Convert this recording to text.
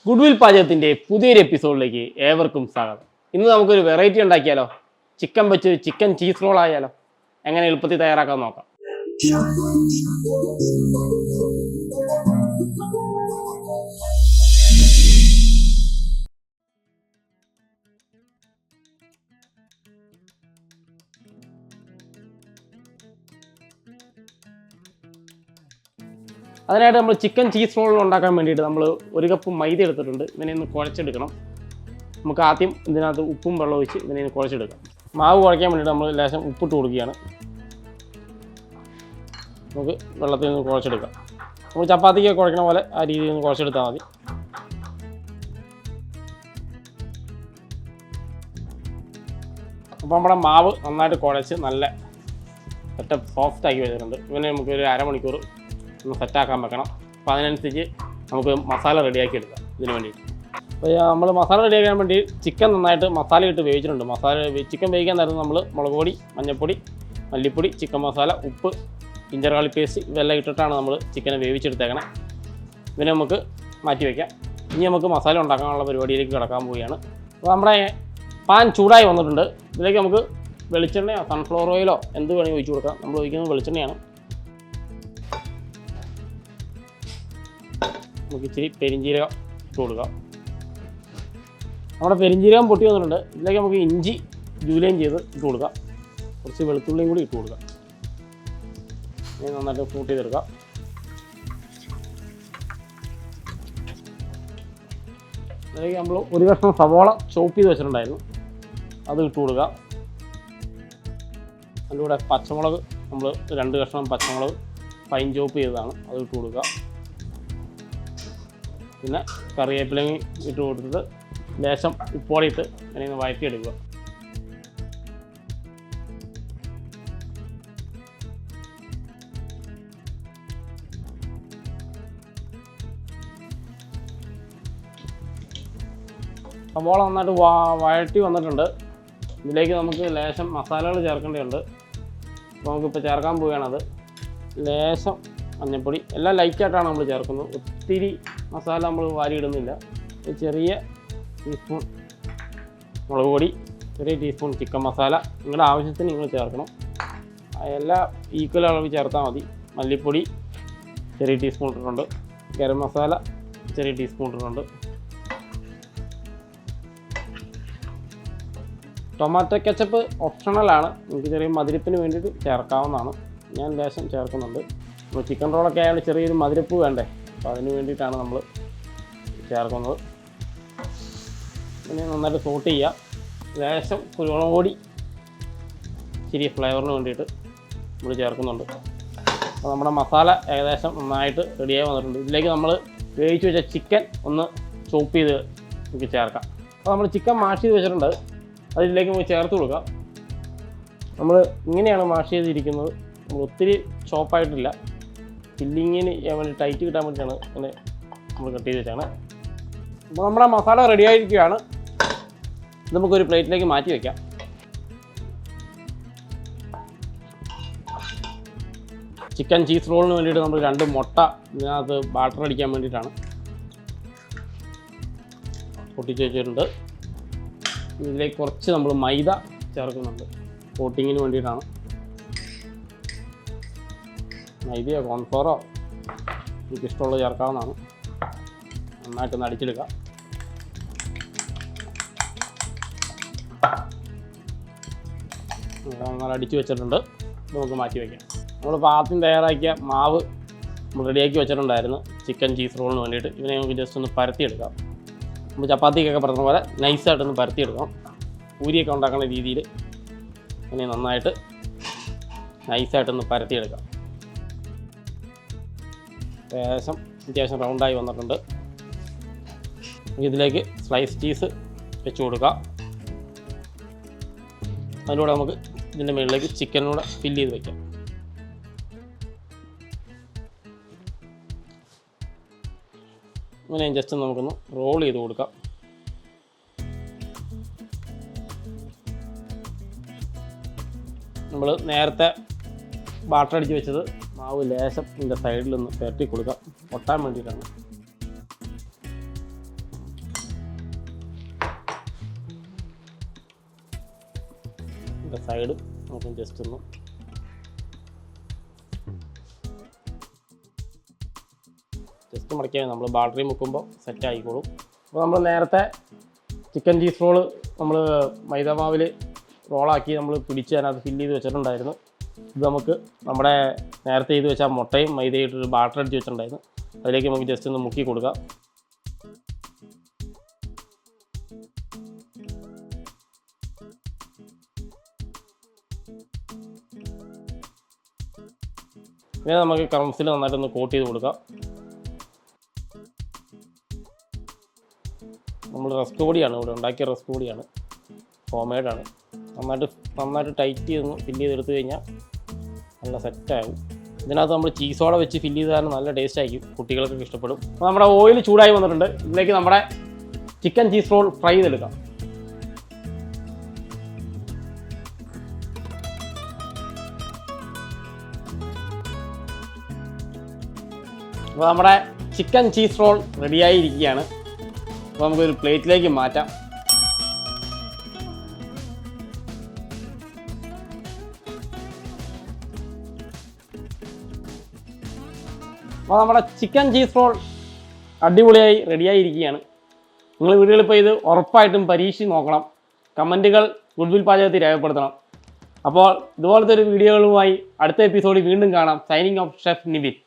Goodwill പാചകത്തിൻ്റെ പുതിയൊരു എപ്പിസോഡിലേക്ക് ഏവർക്കും സ്വാഗതം. ഇന്ന് നമുക്കൊരു വെറൈറ്റി ഉണ്ടാക്കിയാലോ? ചിക്കൻ വെച്ച് ചിക്കൻ ചീസ് റോൾ ആയാലോ? എങ്ങനെ എളുപ്പത്തിൽ തയ്യാറാക്കാൻ നോക്കാം. അതിനായിട്ട് നമ്മൾ ചിക്കൻ ചീസ് റോൾ ഉണ്ടാക്കാൻ വേണ്ടിയിട്ട് നമ്മൾ 1 കപ്പ് മൈദ എടുത്തിട്ടുണ്ട്. ഇതിനെ ഒന്ന് കുഴച്ചെടുക്കണം. നമുക്ക് ആദ്യം ഇതിനകത്ത് ഉപ്പും വെള്ളം ഒഴിച്ച് ഇതിനെ കുഴച്ചെടുക്കാം. മാവ് കുഴയ്ക്കാൻ വേണ്ടിയിട്ട് നമ്മൾ ലേശം ഉപ്പിട്ട് കൊടുക്കുകയാണ്. നമുക്ക് വെള്ളത്തിൽ നിന്ന് കുഴച്ചെടുക്കാം. നമ്മൾ ചപ്പാത്തിക്ക് കുഴക്കണ പോലെ ആ രീതിയിൽ നിന്ന് കുഴച്ചെടുത്താൽ മതി. അപ്പോൾ നമ്മുടെ മാവ് നന്നായിട്ട് കുഴച്ച് നല്ല സെറ്റപ്പ് സോഫ്റ്റാക്കി വെച്ചിട്ടുണ്ട്. ഇവനെ നമുക്ക് ഒരു അരമണിക്കൂർ ഒന്ന് സെറ്റാക്കാൻ വെക്കണം. അപ്പോൾ അതിനനുസരിച്ച് നമുക്ക് മസാല റെഡിയാക്കി എടുക്കാം. ഇതിന് വേണ്ടിയിട്ട് അപ്പോൾ നമ്മൾ മസാല റെഡിയാക്കാൻ വേണ്ടി ചിക്കൻ നന്നായിട്ട് മസാല ഇട്ട് വേവിച്ചിട്ടുണ്ട്. ചിക്കൻ വേവിക്കാൻ നേരത്ത് നമ്മൾ മുളക് പൊടി, മഞ്ഞൾപ്പൊടി, മല്ലിപ്പൊടി, ചിക്കൻ മസാല, ഉപ്പ്, ജിഞ്ചർ ഗാർലിക് പേസ്റ്റ് ഇതെല്ലാം ഇട്ടിട്ടാണ് നമ്മൾ ചിക്കനെ വേവിച്ചെടുത്തേക്കണം. ഇതിനെ നമുക്ക് മാറ്റി വയ്ക്കാം. ഇനി നമുക്ക് മസാല ഉണ്ടാക്കാനുള്ള പരിപാടിയിലേക്ക് കിടക്കാൻ പോവുകയാണ്. അപ്പോൾ നമ്മുടെ പാൻ ചൂടായി വന്നിട്ടുണ്ട്. ഇതിലേക്ക് നമുക്ക് വെളിച്ചെണ്ണയോ സൺഫ്ലവർ ഓയിലോ എന്ത് വേണമെങ്കിൽ ഒഴിച്ചു കൊടുക്കാം. നമ്മൾ ഒഴിക്കുന്നത് വെളിച്ചെണ്ണയാണ്. നമുക്ക് ഇച്ചിരി പെരിഞ്ജീരകം ഇട്ട് കൊടുക്കാം. നമ്മുടെ പെരിഞ്ജീരകം പൊട്ടി വന്നിട്ടുണ്ട്. ഇതിലേക്ക് നമുക്ക് ഇഞ്ചി ജൂലൈൻ ചെയ്ത് ഇട്ട് കൊടുക്കാം. കുറച്ച് വെളുത്തുള്ളിയും കൂടി ഇട്ട് കൊടുക്കാം. ഇനി നന്നായിട്ട് ഫ്രൂട്ട് ചെയ്തെടുക്കാം. അതിലേക്ക് നമ്മൾ 1 കഷ്ണം സവോള ചോപ്പ് ചെയ്ത് വെച്ചിട്ടുണ്ടായിരുന്നു, അത് ഇട്ട് കൊടുക്കുക. അതിൻ്റെ കൂടെ പച്ചമുളക് നമ്മൾ 2 കഷ്ണം പച്ചമുളക് ഫൈൻ ചോപ്പ് ചെയ്തതാണ്, അത് ഇട്ട് കൊടുക്കുക. പിന്നെ കറിവേപ്പിലയും ഇട്ട് കൊടുത്തിട്ട് ലേശം ഉപ്പോടെ ഇട്ട് അതിനെ വഴറ്റിയെടുക്കുക. സവോള നന്നായിട്ട് വഴറ്റി വന്നിട്ടുണ്ട്. ഇതിലേക്ക് നമുക്ക് ലേശം മസാലകൾ ചേർക്കേണ്ടതുണ്ട്. അപ്പോൾ നമുക്കിപ്പോൾ ചേർക്കാൻ പോവുകയാണത്. ലേശം മഞ്ഞൾപ്പൊടി, എല്ലാം ലൈറ്റായിട്ടാണ് നമ്മൾ ചേർക്കുന്നത്. ഒത്തിരി മസാല നമ്മൾ വാരിയിടുന്നില്ല. ചെറിയ ടീസ്പൂൺ മുളക് പൊടി, ചെറിയ ടീസ്പൂൺ ചിക്കൻ മസാല നിങ്ങളുടെ ആവശ്യത്തിന് നിങ്ങൾ ചേർക്കണം. എല്ലാം ഈക്വൽ അളവിൽ ചേർത്താൽ മതി. മല്ലിപ്പൊടി ചെറിയ ടീസ്പൂൺ ഇട്ടിട്ടുണ്ട്. ഗരം മസാല ചെറിയ ടീസ്പൂൺ ഇട്ടിട്ടുണ്ട്. ടൊമാറ്റോ കെച്ചപ്പ് ഓപ്ഷണലാണ്, നിങ്ങൾക്ക് ചെറിയ മധുരത്തിന് വേണ്ടിയിട്ട് ചേർക്കാവുന്നതാണ്. ഞാൻ ലേശം ചേർക്കുന്നുണ്ട്. അപ്പോൾ ചിക്കൻ റോളൊക്കെ ആയതുകൊണ്ട് ചെറിയൊരു മധുരപ്പ് വേണ്ടേ, അപ്പോൾ അതിന് വേണ്ടിയിട്ടാണ് നമ്മൾ ചേർക്കുന്നത്. പിന്നെ നന്നായിട്ട് സോട്ട് ചെയ്യുക. ലേശം കുരുമുളക് പൊടി ഇച്ചിരി ഫ്ലേവറിന് വേണ്ടിയിട്ട് നമ്മൾ ചേർക്കുന്നുണ്ട്. അപ്പോൾ നമ്മുടെ മസാല ഏകദേശം നന്നായിട്ട് റെഡിയായി വന്നിട്ടുണ്ട്. ഇതിലേക്ക് നമ്മൾ വേവിച്ച് വെച്ച ചിക്കൻ ഒന്ന് ചോപ്പ് ചെയ്ത് നമുക്ക് ചേർക്കാം. അപ്പോൾ നമ്മൾ ചിക്കൻ മാഷ് ചെയ്ത് വെച്ചിട്ടുണ്ട്, അതിലേക്ക് നമുക്ക് ചേർത്ത് കൊടുക്കാം. നമ്മൾ ഇങ്ങനെയാണ് മാഷ് ചെയ്തിരിക്കുന്നത്. നമ്മൾ ഒത്തിരി ചോപ്പായിട്ടില്ല, ഫില്ലിങ്ങിന് വേണ്ടി ടൈറ്റ് കിട്ടാൻ വേണ്ടിയിട്ടാണ് ഇങ്ങനെ നമ്മൾ കട്ട് ചെയ്ത് വെച്ചാണ്. അപ്പോൾ നമ്മുടെ മസാല റെഡി ആയിരിക്കുകയാണ്. നമുക്കൊരു പ്ലേറ്റിലേക്ക് മാറ്റി വയ്ക്കാം. ചിക്കൻ ചീസ് റോളിന് വേണ്ടിയിട്ട് നമ്മൾ 2 മുട്ട ഇതിനകത്ത് ബാറ്റർ അടിക്കാൻ വേണ്ടിയിട്ടാണ് പൊട്ടിച്ച് വെച്ചിട്ടുണ്ട്. ഇതിലേക്ക് കുറച്ച് നമ്മൾ മൈദ ചേർക്കുന്നുണ്ട്, കോട്ടിങ്ങിന് വേണ്ടിയിട്ടാണ്. മൈദയോ കോൺഫ്ലോറോ എനിക്ക് ഇഷ്ടമുള്ളത് ചേർക്കാവുന്നതാണ്. നന്നായിട്ടൊന്ന് അടിച്ചെടുക്കാം. നന്നായി അടിച്ച് വെച്ചിട്ടുണ്ട്. നമുക്ക് മാറ്റി വയ്ക്കാം. നമ്മളിപ്പോൾ ആദ്യം തയ്യാറാക്കിയ മാവ് നമ്മൾ റെഡിയാക്കി വെച്ചിട്ടുണ്ടായിരുന്നു ചിക്കൻ ചീസ് റോളിന് വേണ്ടിയിട്ട്. ഇതിനെ നമുക്ക് ജസ്റ്റ് ഒന്ന് പരത്തിയെടുക്കാം. നമ്മൾ ചപ്പാത്തിക്കൊക്കെ പറഞ്ഞ പോലെ നൈസായിട്ടൊന്ന് പരത്തിയെടുക്കാം. പൂരിയൊക്കെ ഉണ്ടാക്കുന്ന രീതിയിൽ ഇനി നന്നായിട്ട് നൈസായിട്ടൊന്ന് പരത്തിയെടുക്കാം. അത്യാവശ്യം റൗണ്ടായി വന്നിട്ടുണ്ട്. ഇതിലേക്ക് സ്ലൈസ് ചീസ് വെച്ച് കൊടുക്കാം. അതിലൂടെ നമുക്ക് ഇതിൻ്റെ മുകളിലേക്ക് ചിക്കനൂടെ ഫില്ല് ചെയ്ത് വയ്ക്കാം. ഇങ്ങനെ ജസ്റ്റ് നമുക്കൊന്ന് റോൾ ചെയ്ത് കൊടുക്കാം. നമ്മൾ നേരത്തെ ബാറ്റർ അടിച്ച് വെച്ചത് മാവ് ലേശം ഇതിൻ്റെ സൈഡിലൊന്ന് പുരട്ടി കൊടുക്കാം, ഒട്ടാൻ വേണ്ടിയിട്ടാണ്. സൈഡ് നമുക്ക് ജസ്റ്റ് ഒന്ന് മടക്കിയാൽ നമ്മൾ ബാറ്ററി മുക്കുമ്പോൾ സെറ്റ് ആയിക്കോളും. അപ്പോൾ നമ്മൾ നേരത്തെ ചിക്കൻ ചീസ് റോള് നമ്മൾ മൈദാമാവിൽ റോളാക്കി നമ്മൾ പിടിച്ച് അതിനകത്ത് ഫില്ല് ചെയ്ത് വെച്ചിട്ടുണ്ടായിരുന്നു. ഇത് നമുക്ക് നമ്മുടെ നേരത്തെ ചെയ്ത് വെച്ചാൽ മുട്ടയും മൈദയായിട്ടൊരു ബാറ്റർ അടിച്ച് വെച്ചിട്ടുണ്ടായിരുന്നു. അതിലേക്ക് നമുക്ക് ജസ്റ്റ് ഒന്ന് മുക്കി കൊടുക്കാം. ഇങ്ങനെ നമുക്ക് ക്രംസിൽ നന്നായിട്ടൊന്ന് കോട്ട് ചെയ്ത് കൊടുക്കാം. നമ്മൾ റസ്ക് പൊടിയാണ് ഇവിടെ ഉണ്ടാക്കിയ റസ്ക് പൊടിയാണ്, ഹോം മെയ്ഡാണ്. നന്നായിട്ട് ടൈറ്റ് ചെയ്തൊന്ന് ഫില്ല് ചെയ്തെടുത്ത് കഴിഞ്ഞാൽ നല്ല സെറ്റാകും. ഇതിനകത്ത് നമ്മൾ ചീസോടെ വെച്ച് ഫില്ല് ചെയ്താൽ നല്ല ടേസ്റ്റ് ആയിരിക്കും, കുട്ടികൾക്കൊക്കെ ഇഷ്ടപ്പെടും. അപ്പോൾ നമ്മുടെ ഓയിൽ ചൂടായി വന്നിട്ടുണ്ട്. ഇതിലേക്ക് നമ്മുടെ ചിക്കൻ ചീസ് റോൾ ഫ്രൈ ചെയ്തെടുക്കാം. അപ്പോൾ നമ്മുടെ ചിക്കൻ ചീസ് റോൾ റെഡിയായിരിക്കുകയാണ്. അപ്പോൾ നമുക്കൊരു പ്ലേറ്റിലേക്ക് മാറ്റാം. അപ്പോൾ നമ്മുടെ ചിക്കൻ ചീസ് റോൾ അടിപൊളിയായി റെഡിയായിരിക്കുകയാണ്. നിങ്ങൾ വീടുകളിൽ ഇപ്പോൾ ഇത് ഉറപ്പായിട്ടും പരീക്ഷിച്ച് നോക്കണം. കമൻറ്റുകൾ ഗുഡ്വിൽ പാചകത്തിൽ രേഖപ്പെടുത്തണം. അപ്പോൾ ഇതുപോലത്തെ ഒരു വീഡിയോകളുമായി അടുത്ത എപ്പിസോഡിൽ വീണ്ടും കാണാം. Signing off chef Nivin.